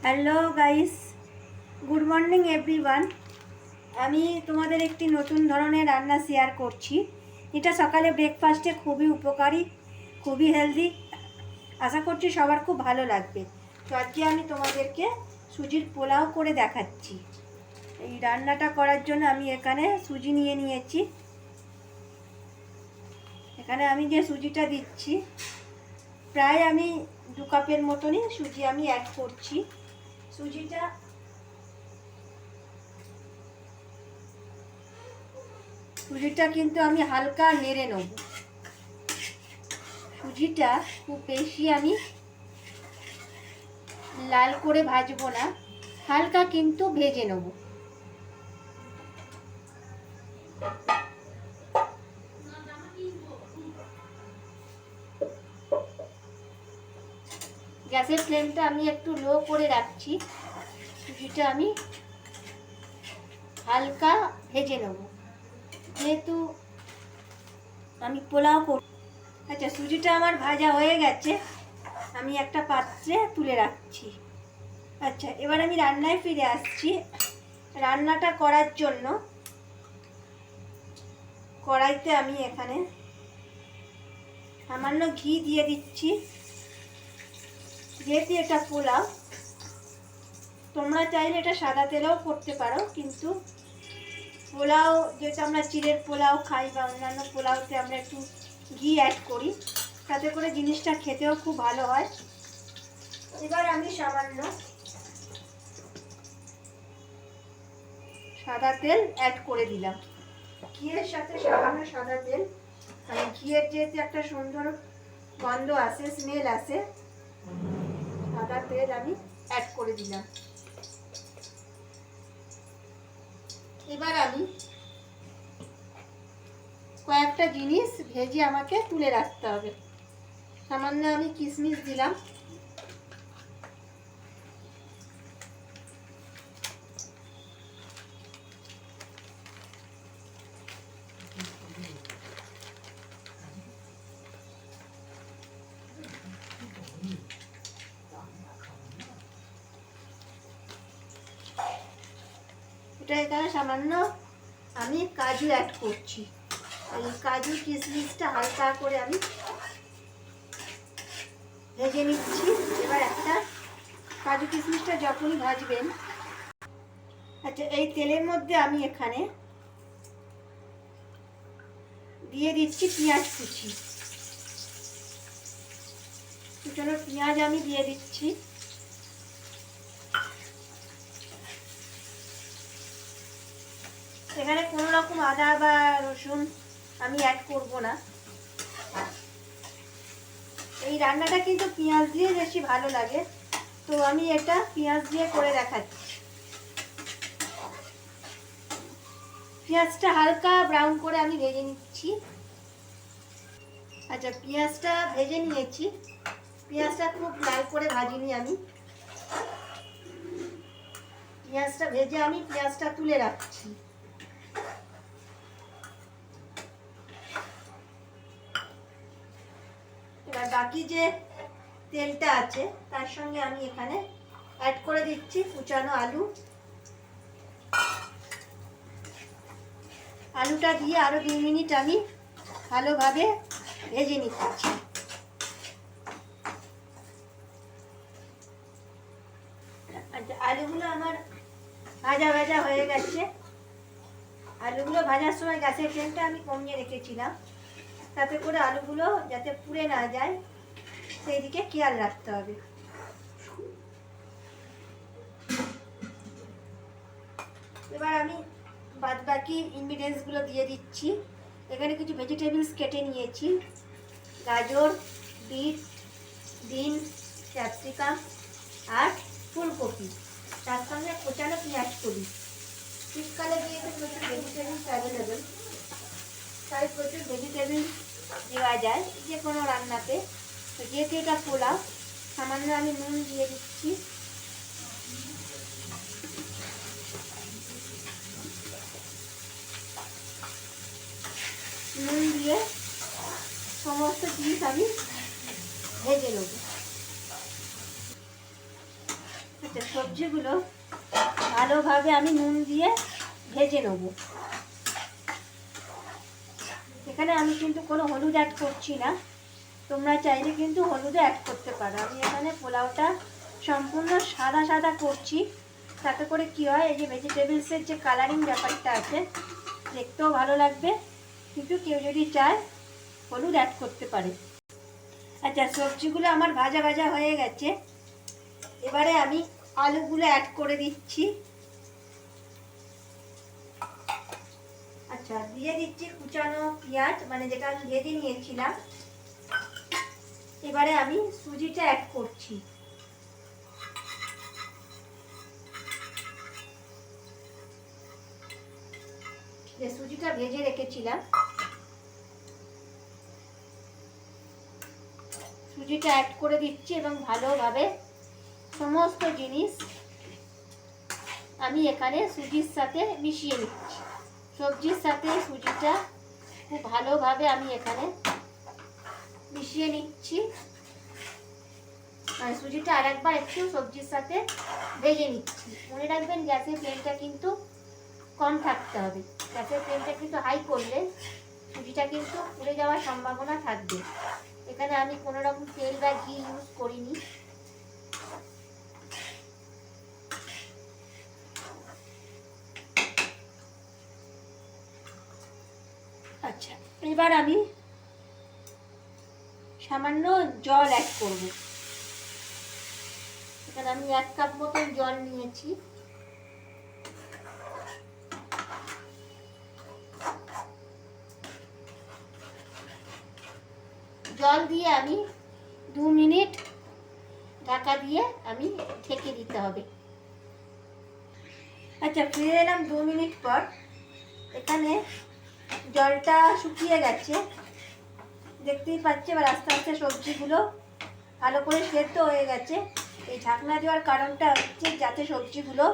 Hello guys, good morning everyone. আমি তোমাদের একটি নতুন ধরনের রান্না শেয়ার করছি। এটা সকালে ব্রেকফাস্টে খুবই উপকারী, খুবই হেলদি। আশা করছি সবার খুব ভালো লাগবে। তো আজকে আমি তোমাদেরকে সুজির পোলাও করে দেখাচ্ছি। এই রান্নাটা করার জন্য আমি এখানে সুজি নিয়ে নিয়েছি। এখানে আমি যে সুজিটা দিচ্ছি, প্রায় আমি 2 কাপের মতনই সুজি আমি অ্যাড করছি। সুজিটা কিন্তু আমি হালকা নেড়ে নেব। সুজিটা খুব বেশি আমি লাল করে ভাজবো না, হালকা কিন্তু ভেজে নেব। গ্যাসের ফ্লেমটা আমি একটু লো করে রাখছি। সুজিটা আমি হালকা ভেজে নেব, যেহেতু আমি পোলাও করব। আচ্ছা, সুজিটা আমার ভাজা হয়ে গেছে, আমি একটা পাত্রে তুলে রাখছি। আচ্ছা, এবার আমি রান্নায় ফিরে আসছি। রান্নাটা করার জন্য কড়াইতে আমি এখানে সামান্য ঘি দিয়ে দিচ্ছি। যেহেতু এটা পোলাও, তোমরা চাইলে এটা সাদা তেলেও করতে পারো, কিন্তু পোলাও যেটা আমরা চিড়ের পোলাও খাই বা অন্যান্য পোলাওতে আমরা একটু ঘি অ্যাড করি, তাতে করে জিনিসটা খেতেও খুব ভালো হয়। এবার আমি সামান্য সাদা তেল অ্যাড করে দিলাম। ঘিয়ের সাথে সামান্য সাদা তেল, মানে ঘিয়ের যেহেতু একটা সুন্দর গন্ধ আসে, স্মেল আসে, সাদা তেল আমি অ্যাড করে দিলাম। এবার আমি কয়েকটা জিনিস ভেজে আমাকে তুলে রাখতে হবে। সামান্য আমি কিশমিশ দিলাম, এটা এখানে সামান্য আমি কাজু অ্যাড করছি। এই কাজু কিশমিশটা হালকা করে আমি ভেজে নিচ্ছি। এবার একটা কাজু কিশমিশটা যখনই ভাজবেন, আচ্ছা, এই তেলের মধ্যে আমি এখানে দিয়ে দিচ্ছি পেঁয়াজ কুচি। কুচানো পেঁয়াজ আমি দিয়ে দিচ্ছি। এখানে কোনো রকম আদা বা রসুন আমি অ্যাড করব না। এই রান্নাটা কিন্তু পেঁয়াজ দিয়ে বেশি ভালো লাগে, তো আমি এটা পেঁয়াজ দিয়ে করে দেখাচ্ছি। পেঁয়াজটা হালকা ব্রাউন করে আমি ভেজে নিচ্ছি। আচ্ছা, পেঁয়াজটা ভেজে নিয়েছি। পেঁয়াজটা খুব লাল করে ভাজিনি আমি। পেঁয়াজটা ভেজে আমি পেঁয়াজটা তুলে রাখছি। এবার বাকি যে তেলটা আছে তার সঙ্গে আমি এখানে অ্যাড করে দিচ্ছি কুচানো আলু। আলুটা দিয়ে আরো 2 মিনিট আমি ভালোভাবে ভেজে নিচ্ছি। আচ্ছা, আলুগুলো আমার ভাজা ভাজা হয়ে গেছে। আলুগুলো ভাজার সময় গ্যাসের ফ্লেমটা আমি কমিয়ে রেখেছিলাম, তাতে করে আলুগুলো যাতে পুড়ে না যায় সেই দিকে খেয়াল রাখতে হবে। এবার আমি বাদবাকি ইনগ্রিডিয়েন্টসগুলো দিয়ে দিচ্ছি। এখানে কিছু ভেজিটেবলস কেটে নিয়েছি: গাজর, বিট, বিনস, ক্যাপসিকাম আর ফুলকপি, তার সঙ্গে কোচানো পেঁয়াজ কলি। শীতকালে যেহেতু প্রচুর ভেজিটেবলস অ্যাভেলেবেল, তাই প্রচুর ভেজিটেবলস দেওয়া যায় যে কোনো রান্নাতে। তো যেহেতু এটা পোলাও, সামান্য আমি নুন দিয়ে দিচ্ছি। নুন দিয়ে সমস্ত জিনিস আমি ভেজে নেব। আচ্ছা, সবজিগুলো ভালোভাবে আমি নুন দিয়ে ভেজে নেব। এখানে আমি কিন্তু কোনো হলুদ অ্যাড করছি না, তোমরা চাইলে কিন্তু হলুদও অ্যাড করতে পারো। আমি এখানে পোলাওটা সম্পূর্ণ সাদা সাদা করছি, তাতে করে কি হয়, এই যে ভেজিটেবলসের যে কালারিং ব্যাপারটা আছে দেখতেও ভালো লাগবে, কিন্তু কেউ যদি চায় হলুদ অ্যাড করতে পারে। আচ্ছা, সবজিগুলো আমার ভাজা ভাজা হয়ে গেছে, এবারে আমি আলুগুলো অ্যাড করে দিচ্ছি। আচ্ছা, দিয়ে দিচ্ছি কুচানো পেঁয়াজ, মানে যেটা আমি ভেজে নিয়েছিলাম। এবারে আমি সুজিটা অ্যাড করছি। যে সুজিটা ভেজে রেখেছিলাম, সুজিটা অ্যাড করে দিচ্ছি এবং ভালোভাবে সমস্ত জিনিস আমি এখানে সুজির সাথে মিশিয়ে নিচ্ছি। সবজির সাথে সুজিটা খুব ভালোভাবে আমি এখানে মিশিয়ে নিচ্ছি। আর সুজিটা আরেকবার একটু সবজির সাথে ভেজে নিচ্ছি। মনে রাখবেন গ্যাসের ফ্লেমটা কিন্তু কম থাকতে হবে। গ্যাসের ফ্লেমটা কিন্তু হাই করলে সুজিটা কিন্তু পুড়ে যাওয়ার সম্ভাবনা থাকবে। এখানে আমি কোনো রকম তেল বা ঘি ইউজ করিনি। আচ্ছা, এবার আমি সামান্য জল অ্যাড করব। এখানে আমি 1 কাপ মতন জল নিয়েছি। জল দিয়ে আমি 2 মিনিট ঢাকা দিয়ে আমি ঢেকে দিতে হবে। আচ্ছা, ফিরে এলাম 2 মিনিট পর। এখানে জলটা শুকিয়ে গেছে, দেখতেই পাচ্ছি। এবার আস্তে আস্তে সবজিগুলো ভালো করে সেদ্ধ হয়ে গেছে। এই ঢাকনা দেওয়ার কারণটা হচ্ছে যাতে সবজিগুলো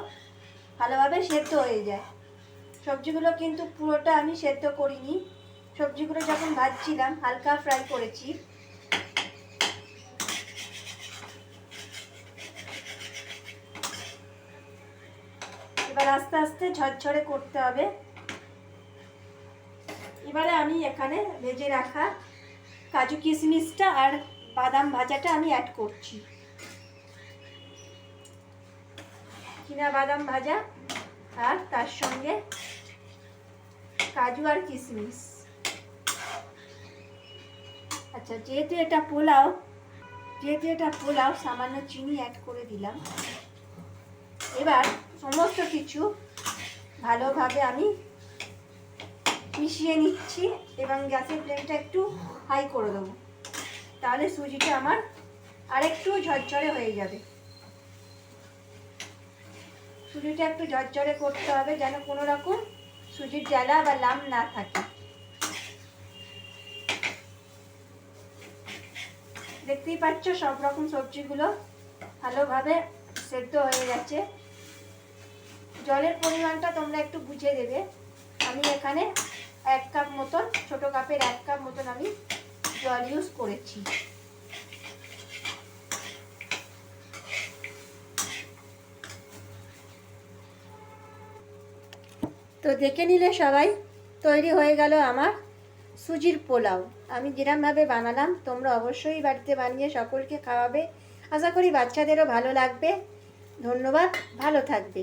ভালোভাবে সেদ্ধ হয়ে যায়। সবজিগুলো কিন্তু পুরোটা আমি সেদ্ধ করিনি, সবজিগুলো যখন ভাজছিলাম হালকা ফ্রাই করেছি। এবার আস্তে আস্তে ঝরঝরে করতে হবে। এবারে আমি এখানে ভেজে রাখা কাজু কিশমিশটা আর বাদাম ভাজাটা আমি অ্যাড করছি। চীনা বাদাম ভাজা আর তার সঙ্গে কাজু আর কিশমিশ। আচ্ছা, যেহেতু এটা পোলাও সামান্য চিনি অ্যাড করে দিলাম। এবার সমস্ত কিছু ভালোভাবে আমি মিশিয়ে নিচ্ছি এবং গ্যাসের ফ্লেমটা একটু হাই করে দেবো, তাহলে সুজিটা আমার আরেকটু ঝরঝরে হয়ে যাবে। সুজিটা একটু ঝরঝরে করতে হবে যেন কোনো রকম সুজির জ্বালা বা লাম না থাকে। দেখতেই পাচ্ছ সব রকম সবজিগুলো ভালোভাবে সেদ্ধ হয়ে গেছে। জলের পরিমাণটা তোমরা একটু বুঝে দেবে। আমি এখানে 1 কাপ মতন, ছোটো কাপের 1 কাপ মতন আমি জল ইউজ করেছি। তো দেখে নিলে সবাই, তৈরি হয়ে গেল আমার সুজির পোলাও। আমি যেরকমভাবে বানালাম তোমরা অবশ্যই বাড়িতে বানিয়ে সকলকে খাওয়াবে। আশা করি বাচ্চাদেরও ভালো লাগবে। ধন্যবাদ, ভালো থাকবে।